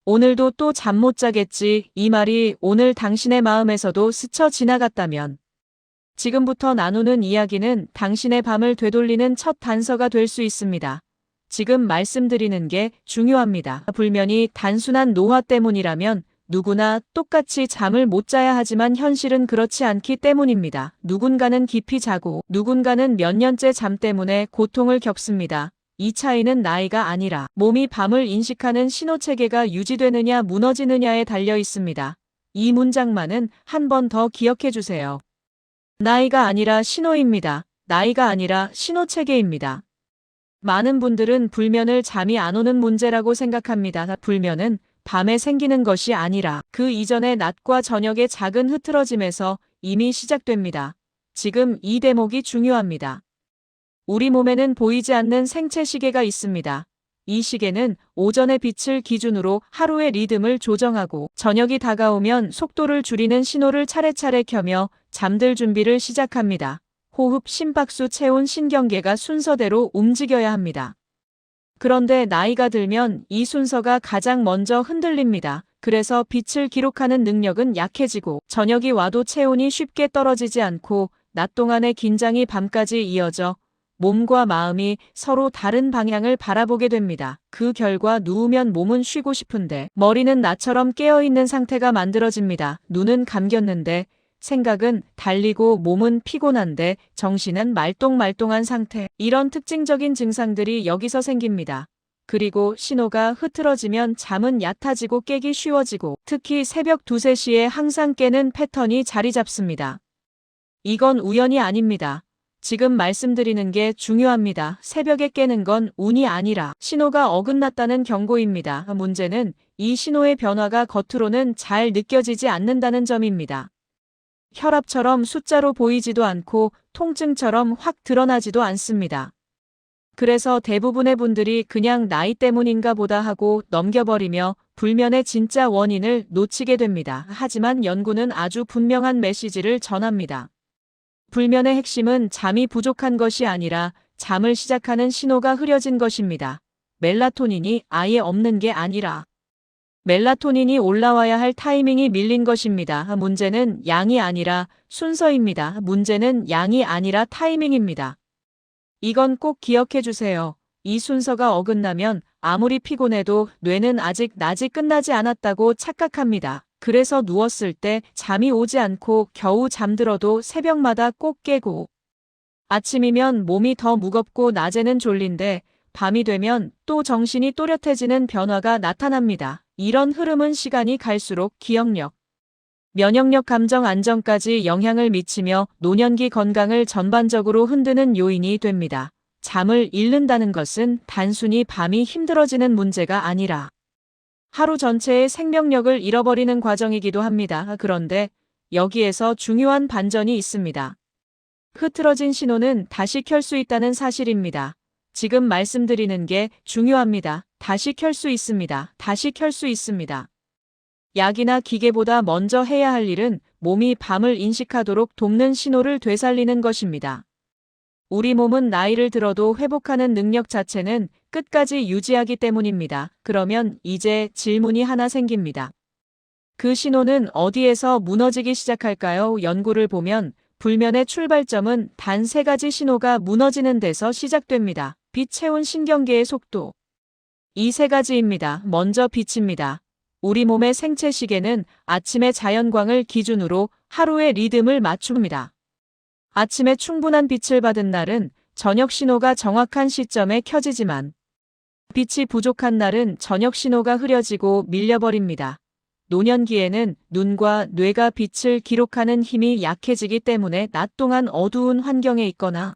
오늘도 또 잠 못 자겠지. 이 말이 오늘 당신의 마음에서도 스쳐 지나갔다면 지금부터 나누는 이야기는 당신의 밤을 되돌리는 첫 단서가 될 수 있습니다. 지금 말씀드리는 게 중요합니다. 불면이 단순한 노화 때문이라면 누구나 똑같이 잠을 못 자야 하지만 현실은 그렇지 않기 때문입니다. 누군가는 깊이 자고 누군가는 몇 년째 잠 때문에 고통을 겪습니다. 이 차이는 나이가 아니라 몸이 밤을 인식하는 신호체계가 유지되느냐 무너지느냐에 달려 있습니다. 이 문장만은 한 번 더 기억해 주세요. 나이가 아니라 신호입니다. 나이가 아니라 신호체계입니다. 많은 분들은 불면을 잠이 안 오는 문제라고 생각합니다. 불면은 밤에 생기는 것이 아니라 그 이전의 낮과 저녁의 작은 흐트러짐에서 이미 시작됩니다. 지금 이 대목이 중요합니다. 우리 몸에는 보이지 않는 생체 시계가 있습니다. 이 시계는 오전의 빛을 기준으로 하루의 리듬을 조정하고 저녁이 다가오면 속도를 줄이는 신호를 차례차례 켜며 잠들 준비를 시작합니다. 호흡, 심박수, 체온, 신경계가 순서대로 움직여야 합니다. 그런데 나이가 들면 이 순서가 가장 먼저 흔들립니다. 그래서 빛을 기록하는 능력은 약해지고 저녁이 와도 체온이 쉽게 떨어지지 않고 낮 동안의 긴장이 밤까지 이어져 몸과 마음이 서로 다른 방향을 바라보게 됩니다. 그 결과 누우면 몸은 쉬고 싶은데 머리는 나처럼 깨어있는 상태가 만들어집니다. 눈은 감겼는데 생각은 달리고 몸은 피곤한데 정신은 말똥말똥한 상태. 이런 특징적인 증상들이 여기서 생깁니다. 그리고 신호가 흐트러지면 잠은 얕아지고 깨기 쉬워지고 특히 새벽 2, 3시에 항상 깨는 패턴이 자리 잡습니다. 이건 우연이 아닙니다. 지금 말씀드리는 게 중요합니다. 새벽에 깨는 건 운이 아니라 신호가 어긋났다는 경고입니다. 문제는 이 신호의 변화가 겉으로는 잘 느껴지지 않는다는 점입니다. 혈압처럼 숫자로 보이지도 않고 통증처럼 확 드러나지도 않습니다. 그래서 대부분의 분들이 그냥 나이 때문인가 보다 하고 넘겨버리며 불면의 진짜 원인을 놓치게 됩니다. 하지만 연구는 아주 분명한 메시지를 전합니다. 불면의 핵심은 잠이 부족한 것이 아니라 잠을 시작하는 신호가 흐려진 것입니다. 멜라토닌이 아예 없는 게 아니라 멜라토닌이 올라와야 할 타이밍이 밀린 것입니다. 문제는 양이 아니라 순서입니다. 문제는 양이 아니라 타이밍입니다. 이건 꼭 기억해 주세요. 이 순서가 어긋나면 아무리 피곤해도 뇌는 아직 낮이 끝나지 않았다고 착각합니다. 그래서 누웠을 때 잠이 오지 않고 겨우 잠들어도 새벽마다 꼭 깨고 아침이면 몸이 더 무겁고 낮에는 졸린데 밤이 되면 또 정신이 또렷해지는 변화가 나타납니다. 이런 흐름은 시간이 갈수록 기억력, 면역력, 감정 안정까지 영향을 미치며 노년기 건강을 전반적으로 흔드는 요인이 됩니다. 잠을 잃는다는 것은 단순히 밤이 힘들어지는 문제가 아니라 하루 전체의 생명력을 잃어버리는 과정이기도 합니다. 그런데 여기에서 중요한 반전이 있습니다. 흐트러진 신호는 다시 켤 수 있다는 사실입니다. 지금 말씀드리는 게 중요합니다. 다시 켤 수 있습니다. 다시 켤 수 있습니다. 약이나 기계보다 먼저 해야 할 일은 몸이 밤을 인식하도록 돕는 신호를 되살리는 것입니다. 우리 몸은 나이를 들어도 회복하는 능력 자체는 끝까지 유지하기 때문입니다. 그러면 이제 질문이 하나 생깁니다. 그 신호는 어디에서 무너지기 시작할까요? 연구를 보면 불면의 출발점은 단 3가지 신호가 무너지는 데서 시작됩니다. 빛, 체온, 신경계의 속도. 이 3가지입니다. 먼저 빛입니다. 우리 몸의 생체 시계는 아침의 자연광을 기준으로 하루의 리듬을 맞춥니다. 아침에 충분한 빛을 받은 날은 저녁 신호가 정확한 시점에 켜지지만 빛이 부족한 날은 저녁 신호가 흐려지고 밀려버립니다. 노년기에는 눈과 뇌가 빛을 기록하는 힘이 약해지기 때문에 낮 동안 어두운 환경에 있거나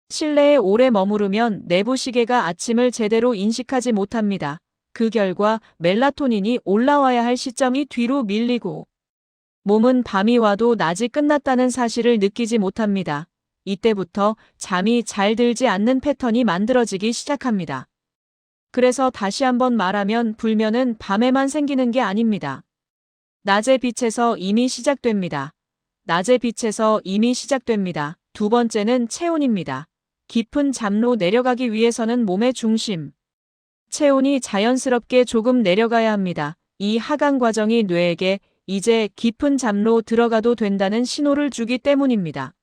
실내에 오래 머무르면 내부 시계가 아침을 제대로 인식하지 못합니다. 그 결과 멜라토닌이 올라와야 할 시점이 뒤로 밀리고 몸은 밤이 와도 낮이 끝났다는 사실을 느끼지 못합니다. 이때부터 잠이 잘 들지 않는 패턴이 만들어지기 시작합니다. 그래서 다시 한번 말하면 불면은 밤에만 생기는 게 아닙니다. 낮의 빛에서 이미 시작됩니다. 낮의 빛에서 이미 시작됩니다. 두 번째는 체온입니다. 깊은 잠로 내려가기 위해서는 몸의 중심, 체온이 자연스럽게 조금 내려가야 합니다. 이 하강 과정이 뇌에게 이제 깊은 잠로 들어가도 된다는 신호를 주기 때문입니다.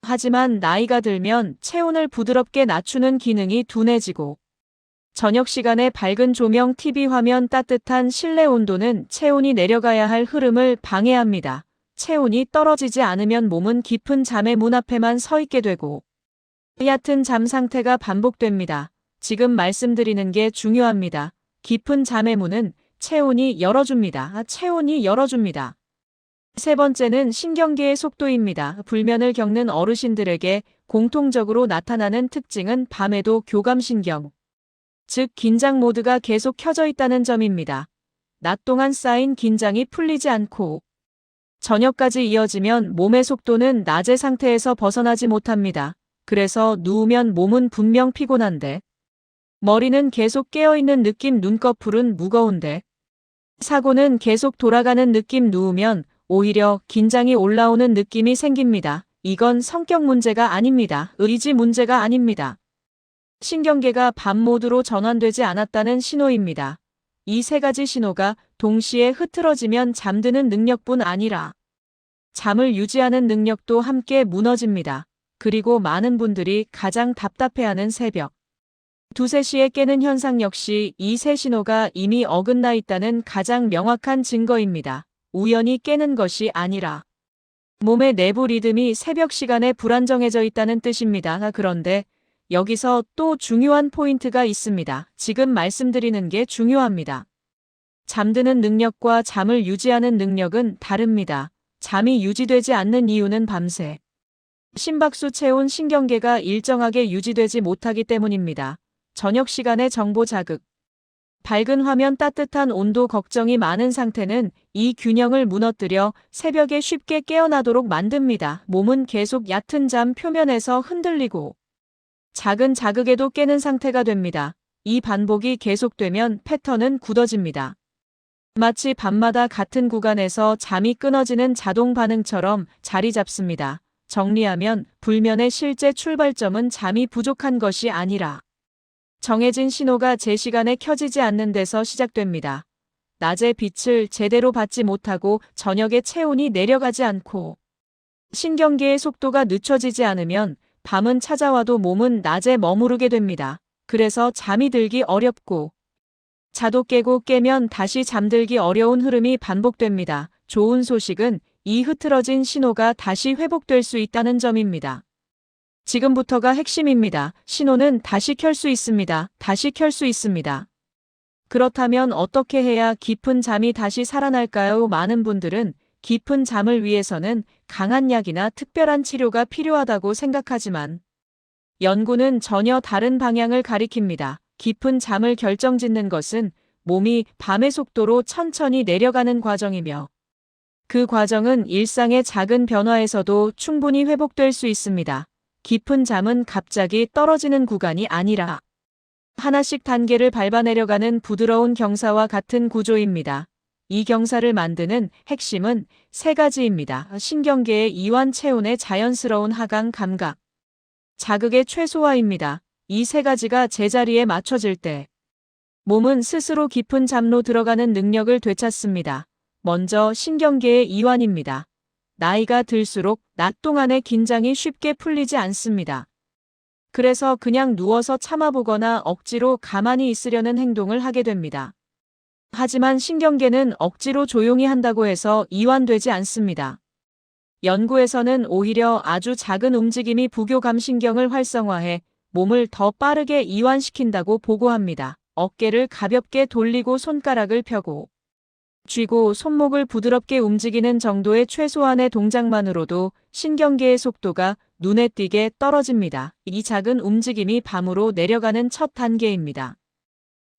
하지만 나이가 들면 체온을 부드럽게 낮추는 기능이 둔해지고 저녁 시간에 밝은 조명, TV 화면, 따뜻한 실내 온도는 체온이 내려가야 할 흐름을 방해합니다. 체온이 떨어지지 않으면 몸은 깊은 잠의 문 앞에만 서 있게 되고 얕은 잠 상태가 반복됩니다. 지금 말씀드리는 게 중요합니다. 깊은 잠의 문은 체온이 열어줍니다. 체온이 열어줍니다. 세 번째는 신경계의 속도입니다. 불면을 겪는 어르신들에게 공통적으로 나타나는 특징은 밤에도 교감신경, 즉 긴장 모드가 계속 켜져 있다는 점입니다. 낮 동안 쌓인 긴장이 풀리지 않고 저녁까지 이어지면 몸의 속도는 낮의 상태에서 벗어나지 못합니다. 그래서 누우면 몸은 분명 피곤한데 머리는 계속 깨어있는 느낌, 눈꺼풀은 무거운데 사고는 계속 돌아가는 느낌, 누우면 오히려 긴장이 올라오는 느낌이 생깁니다. 이건 성격 문제가 아닙니다. 의지 문제가 아닙니다. 신경계가 밤 모드로 전환되지 않았다는 신호입니다. 이 세 가지 신호가 동시에 흐트러지면 잠드는 능력뿐 아니라 잠을 유지하는 능력도 함께 무너집니다. 그리고 많은 분들이 가장 답답해하는 새벽 2, 3시에 깨는 현상 역시 이 세 신호가 이미 어긋나 있다는 가장 명확한 증거입니다. 우연히 깨는 것이 아니라 몸의 내부 리듬이 새벽 시간에 불안정해져 있다는 뜻입니다. 그런데 여기서 또 중요한 포인트가 있습니다. 지금 말씀드리는 게 중요합니다. 잠드는 능력과 잠을 유지하는 능력은 다릅니다. 잠이 유지되지 않는 이유는 밤새 심박수, 체온, 신경계가 일정하게 유지되지 못하기 때문입니다. 저녁 시간의 정보 자극, 밝은 화면, 따뜻한 온도, 걱정이 많은 상태는 이 균형을 무너뜨려 새벽에 쉽게 깨어나도록 만듭니다. 몸은 계속 얕은 잠 표면에서 흔들리고 작은 자극에도 깨는 상태가 됩니다. 이 반복이 계속되면 패턴은 굳어집니다. 마치 밤마다 같은 구간에서 잠이 끊어지는 자동 반응처럼 자리 잡습니다. 정리하면 불면의 실제 출발점은 잠이 부족한 것이 아니라 정해진 신호가 제 시간에 켜지지 않는 데서 시작됩니다. 낮에 빛을 제대로 받지 못하고 저녁에 체온이 내려가지 않고 신경계의 속도가 늦춰지지 않으면 밤은 찾아와도 몸은 낮에 머무르게 됩니다. 그래서 잠이 들기 어렵고 자도 깨고 깨면 다시 잠들기 어려운 흐름이 반복됩니다. 좋은 소식은 이 흐트러진 신호가 다시 회복될 수 있다는 점입니다. 지금부터가 핵심입니다. 신호는 다시 켤 수 있습니다. 다시 켤 수 있습니다. 그렇다면 어떻게 해야 깊은 잠이 다시 살아날까요? 많은 분들은 깊은 잠을 위해서는 강한 약이나 특별한 치료가 필요하다고 생각하지만 연구는 전혀 다른 방향을 가리킵니다. 깊은 잠을 결정짓는 것은 몸이 밤의 속도로 천천히 내려가는 과정이며 그 과정은 일상의 작은 변화에서도 충분히 회복될 수 있습니다. 깊은 잠은 갑자기 떨어지는 구간이 아니라 하나씩 단계를 밟아 내려가는 부드러운 경사와 같은 구조입니다. 이 경사를 만드는 핵심은 세 가지입니다. 신경계의 이완, 체온의 자연스러운 하강, 감각, 자극의 최소화입니다. 이 세 가지가 제자리에 맞춰질 때 몸은 스스로 깊은 잠로 들어가는 능력을 되찾습니다. 먼저 신경계의 이완입니다. 나이가 들수록 낮 동안의 긴장이 쉽게 풀리지 않습니다. 그래서 그냥 누워서 참아보거나 억지로 가만히 있으려는 행동을 하게 됩니다. 하지만 신경계는 억지로 조용히 한다고 해서 이완되지 않습니다. 연구에서는 오히려 아주 작은 움직임이 부교감신경을 활성화해 몸을 더 빠르게 이완시킨다고 보고합니다. 어깨를 가볍게 돌리고 손가락을 펴고 쥐고 손목을 부드럽게 움직이는 정도의 최소한의 동작만으로도 신경계의 속도가 눈에 띄게 떨어집니다. 이 작은 움직임이 밤으로 내려가는 첫 단계입니다.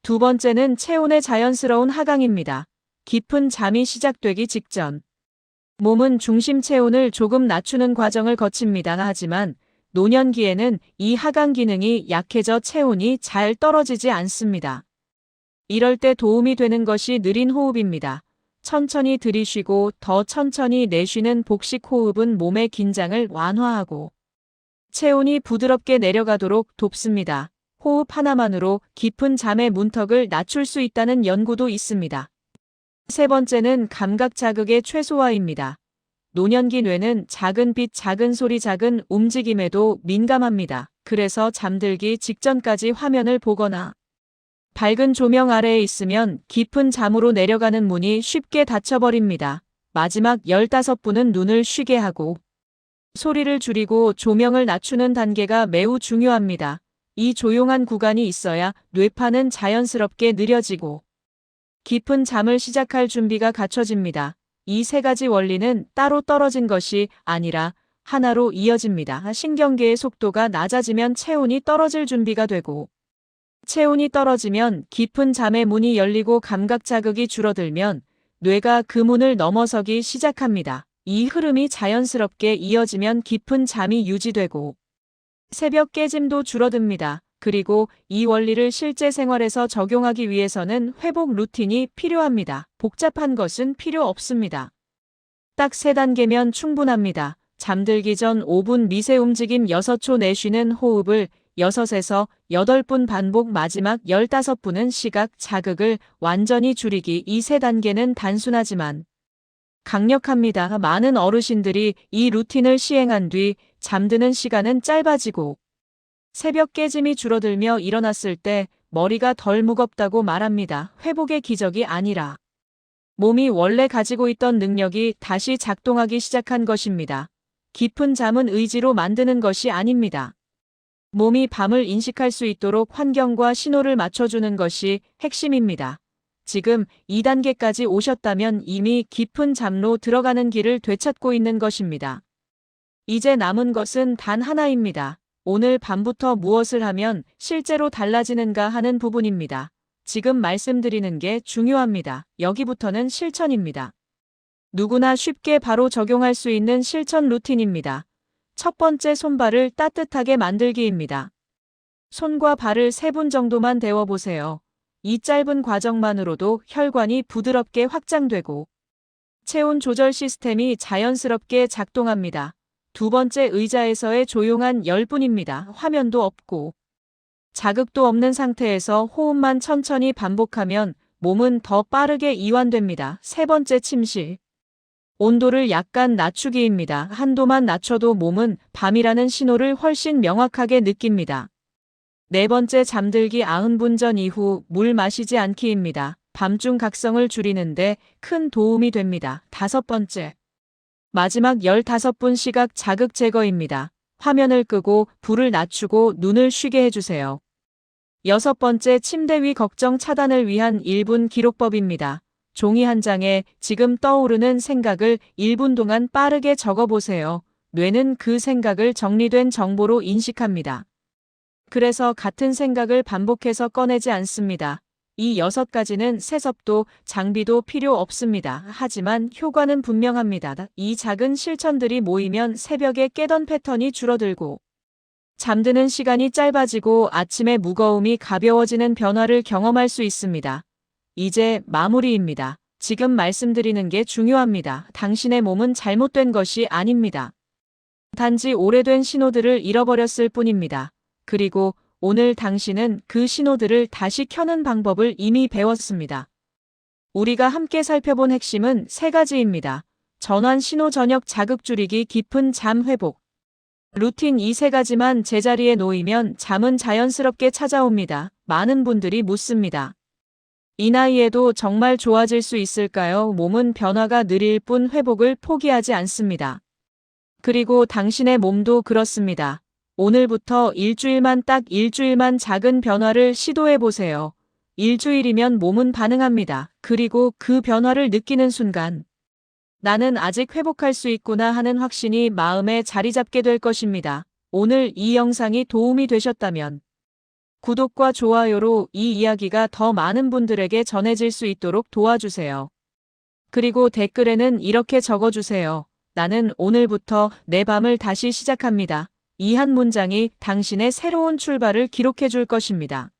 두 번째는 체온의 자연스러운 하강입니다. 깊은 잠이 시작되기 직전 몸은 중심 체온을 조금 낮추는 과정을 거칩니다. 하지만 노년기에는 이 하강 기능이 약해져 체온이 잘 떨어지지 않습니다. 이럴 때 도움이 되는 것이 느린 호흡입니다. 천천히 들이쉬고 더 천천히 내쉬는 복식 호흡은 몸의 긴장을 완화하고 체온이 부드럽게 내려가도록 돕습니다. 호흡 하나만으로 깊은 잠의 문턱을 낮출 수 있다는 연구도 있습니다. 세 번째는 감각 자극의 최소화입니다. 노년기 뇌는 작은 빛, 작은 소리, 작은 움직임에도 민감합니다. 그래서 잠들기 직전까지 화면을 보거나 밝은 조명 아래에 있으면 깊은 잠으로 내려가는 문이 쉽게 닫혀버립니다. 마지막 15분은 눈을 쉬게 하고 소리를 줄이고 조명을 낮추는 단계가 매우 중요합니다. 이 조용한 구간이 있어야 뇌파는 자연스럽게 느려지고 깊은 잠을 시작할 준비가 갖춰집니다. 이 세 가지 원리는 따로 떨어진 것이 아니라 하나로 이어집니다. 신경계의 속도가 낮아지면 체온이 떨어질 준비가 되고 체온이 떨어지면 깊은 잠의 문이 열리고 감각 자극이 줄어들면 뇌가 그 문을 넘어서기 시작합니다. 이 흐름이 자연스럽게 이어지면 깊은 잠이 유지되고 새벽 깨짐도 줄어듭니다. 그리고 이 원리를 실제 생활에서 적용하기 위해서는 회복 루틴이 필요합니다. 복잡한 것은 필요 없습니다. 딱 3단계면 충분합니다. 잠들기 전 5분 미세 움직임 6초 내쉬는 호흡을 6에서 8분 반복 마지막 15분은 시각 자극을 완전히 줄이기 이 3단계는 단순하지만 강력합니다. 많은 어르신들이 이 루틴을 시행한 뒤 잠드는 시간은 짧아지고 새벽 깨짐이 줄어들며 일어났을 때 머리가 덜 무겁다고 말합니다. 회복의 기적이 아니라 몸이 원래 가지고 있던 능력이 다시 작동하기 시작한 것입니다. 깊은 잠은 의지로 만드는 것이 아닙니다. 몸이 밤을 인식할 수 있도록 환경과 신호를 맞춰주는 것이 핵심입니다. 지금 2단계까지 오셨다면 이미 깊은 잠로 들어가는 길을 되찾고 있는 것입니다. 이제 남은 것은 단 하나입니다. 오늘 밤부터 무엇을 하면 실제로 달라지는가 하는 부분입니다. 지금 말씀드리는 게 중요합니다. 여기부터는 실천입니다. 누구나 쉽게 바로 적용할 수 있는 실천 루틴입니다. 첫 번째, 손발을 따뜻하게 만들기입니다. 손과 발을 3분 정도만 데워보세요. 이 짧은 과정만으로도 혈관이 부드럽게 확장되고 체온 조절 시스템이 자연스럽게 작동합니다. 두 번째, 의자에서의 조용한 10분입니다. 화면도 없고 자극도 없는 상태에서 호흡만 천천히 반복하면 몸은 더 빠르게 이완됩니다. 세 번째, 침실. 온도를 약간 낮추기입니다. 한도만 낮춰도 몸은 밤이라는 신호를 훨씬 명확하게 느낍니다. 네 번째, 잠들기 90분 전 이후 물 마시지 않기입니다. 밤중 각성을 줄이는데 큰 도움이 됩니다. 다섯 번째, 마지막 15분 시각 자극 제거입니다. 화면을 끄고 불을 낮추고 눈을 쉬게 해주세요. 여섯 번째, 침대 위 걱정 차단을 위한 1분 기록법입니다. 종이 한 장에 지금 떠오르는 생각을 1분 동안 빠르게 적어보세요. 뇌는 그 생각을 정리된 정보로 인식합니다. 그래서 같은 생각을 반복해서 꺼내지 않습니다. 이 6가지는 세섭도 장비도 필요 없습니다. 하지만 효과는 분명합니다. 이 작은 실천들이 모이면 새벽에 깨던 패턴이 줄어들고 잠드는 시간이 짧아지고 아침의 무거움이 가벼워지는 변화를 경험할 수 있습니다. 이제 마무리입니다. 지금 말씀드리는 게 중요합니다. 당신의 몸은 잘못된 것이 아닙니다. 단지 오래된 신호들을 잃어버렸을 뿐입니다. 그리고 오늘 당신은 그 신호들을 다시 켜는 방법을 이미 배웠습니다. 우리가 함께 살펴본 핵심은 3가지입니다. 전환 신호, 저녁 자극 줄이기, 깊은 잠 회복. 루틴 이 3가지만 제자리에 놓이면 잠은 자연스럽게 찾아옵니다. 많은 분들이 묻습니다. 이 나이에도 정말 좋아질 수 있을까요? 몸은 변화가 느릴 뿐 회복을 포기하지 않습니다. 그리고 당신의 몸도 그렇습니다. 오늘부터 딱 일주일만 작은 변화를 시도해보세요. 일주일이면 몸은 반응합니다. 그리고 그 변화를 느끼는 순간 나는 아직 회복할 수 있구나 하는 확신이 마음에 자리 잡게 될 것입니다. 오늘 이 영상이 도움이 되셨다면 구독과 좋아요로 이 이야기가 더 많은 분들에게 전해질 수 있도록 도와주세요. 그리고 댓글에는 이렇게 적어주세요. 나는 오늘부터 내 밤을 다시 시작합니다. 이 한 문장이 당신의 새로운 출발을 기록해 줄 것입니다.